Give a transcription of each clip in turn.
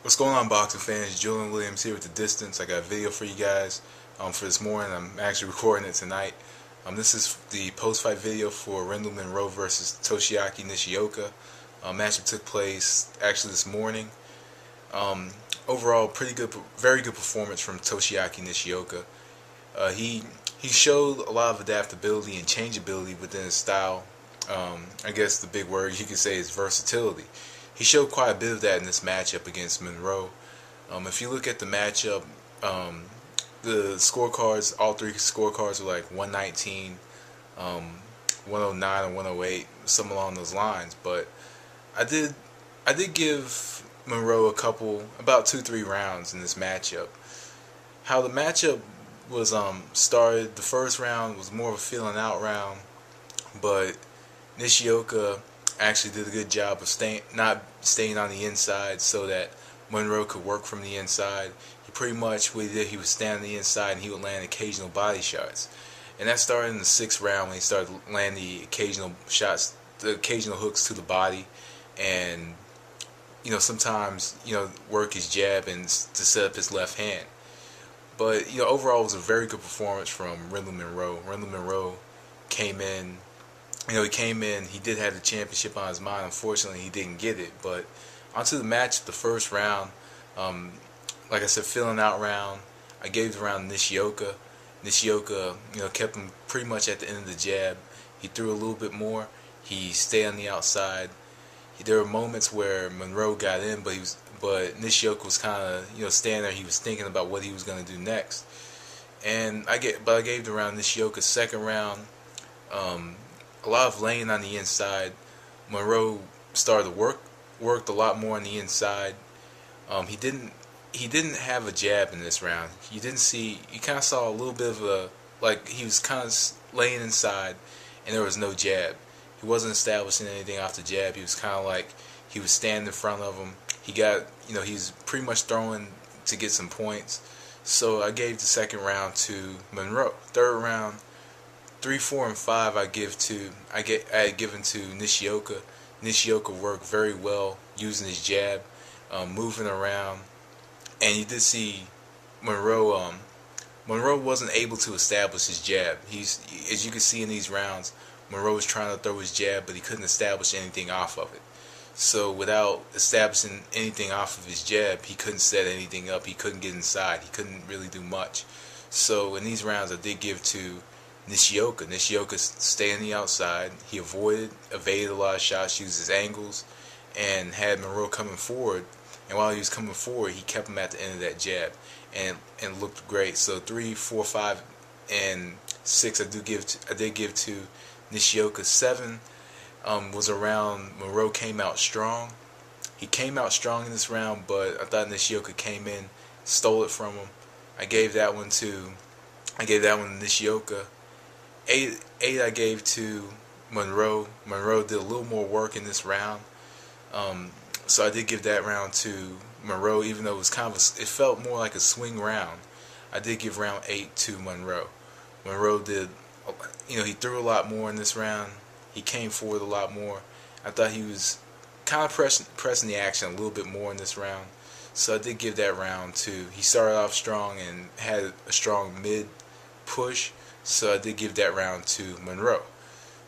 What's going on, boxing fans? Julian Williams here with The Distance. I got a video for you guys for this morning. I'm actually recording it tonight. This is the post-fight video for Rendall Munroe versus Toshiaki Nishioka. Matchup took place actually this morning. Overall, pretty good, very good performance from Toshiaki Nishioka. He showed a lot of adaptability and changeability within his style. I guess the big word you could say is versatility. He showed quite a bit of that in this matchup against Munroe. If you look at the matchup, the scorecards, all three scorecards were like 119, 109, and 108, some along those lines. But I did give Munroe about 2-3 rounds in this matchup. How the matchup was started, the first round was more of a feeling out round, but Nishioka actually did a good job of not staying on the inside so that Munroe could work from the inside. He pretty much, what he did, he would stand on the inside and he would land occasional body shots. And that started in the 6th round when he started landing the occasional shots, the occasional hooks to the body, and sometimes work his jab and to set up his left hand. But overall, it was a very good performance from Rendall Munroe. Rendall Munroe came in. He did have the championship on his mind. Unfortunately, he didn't get it. But onto the match, the first round, like I said, filling out round, I gave the round to Nishioka. Nishioka, kept him pretty much at the end of the jab. He threw a little bit more. He stayed on the outside. There were moments where Munroe got in, but Nishioka was kind of, standing there. He was thinking about what he was going to do next. And I gave the round to Nishioka. Second round, a lot of laying on the inside. Munroe started to worked a lot more on the inside. He didn't have a jab in this round. You kind of saw a little bit of he was kind of laying inside, and there was no jab. He wasn't establishing anything off the jab. He was kind of like he was standing in front of him. He's pretty much throwing to get some points. So I gave the second round to Munroe. Third round, 3, 4, and 5 I had given to Nishioka. Nishioka worked very well using his jab, moving around, and you did see Munroe. Munroe wasn't able to establish his jab. As you can see in these rounds, Munroe was trying to throw his jab, but he couldn't establish anything off of it. So without establishing anything off of his jab, he couldn't set anything up. He couldn't get inside. He couldn't really do much. So in these rounds, I did give to Nishioka. Nishioka stayed on the outside. He evaded a lot of shots, used his angles, and had Munroe coming forward. And while he was coming forward, he kept him at the end of that jab, and looked great. So 3, 4, 5, and 6 I did give to Nishioka. 7 was a round Munroe came out strong. He came out strong in this round, but I thought Nishioka came in, stole it from him. I gave that one to Nishioka. 8 I gave to Munroe. Munroe did a little more work in this round, so I did give that round to Munroe, even though it was it felt more like a swing round. I did give round 8 to Munroe. Munroe did, he threw a lot more in this round. He came forward a lot more. I thought he was kind of pressing the action a little bit more in this round, so I did give that round to. He started off strong and had a strong mid push. So I did give that round to Munroe.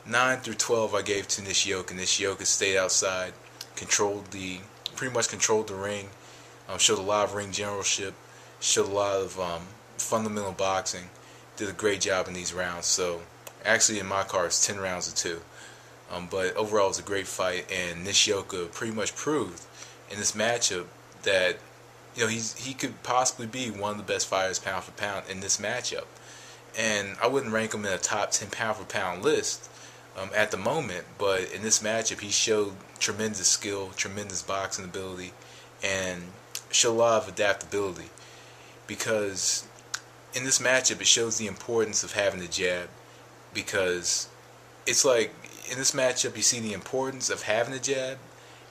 9 through 12 I gave to Nishioka. Nishioka stayed outside, pretty much controlled the ring, showed a lot of ring generalship, showed a lot of fundamental boxing, did a great job in these rounds. So actually in my cards, 10 rounds to 2. But overall it was a great fight, and Nishioka pretty much proved in this matchup that he could possibly be one of the best fighters pound for pound in this matchup. And I wouldn't rank him in a top 10 pound for pound list at the moment, but in this matchup he showed tremendous skill, tremendous boxing ability, and showed a lot of adaptability. Because in this matchup it shows the importance of having the jab, because it's like in this matchup you see the importance of having the jab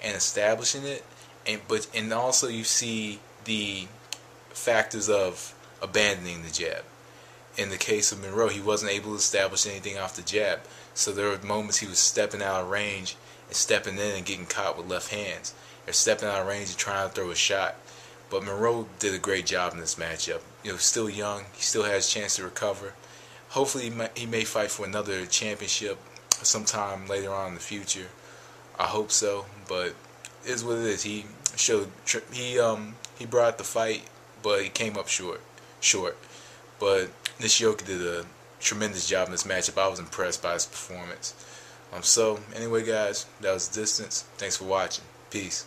and establishing it, and also you see the factors of abandoning the jab. In the case of Munroe, he wasn't able to establish anything off the jab, so there were moments he was stepping out of range and stepping in and getting caught with left hands. or stepping out of range and trying to throw a shot. But Munroe did a great job in this matchup. Still young, he still has a chance to recover. Hopefully, he may fight for another championship sometime later on in the future. I hope so, but it is what it is. He brought the fight, but he came up short. But Nishioka did a tremendous job in this matchup. I was impressed by his performance. So anyway, guys, that was Distance. Thanks for watching. Peace.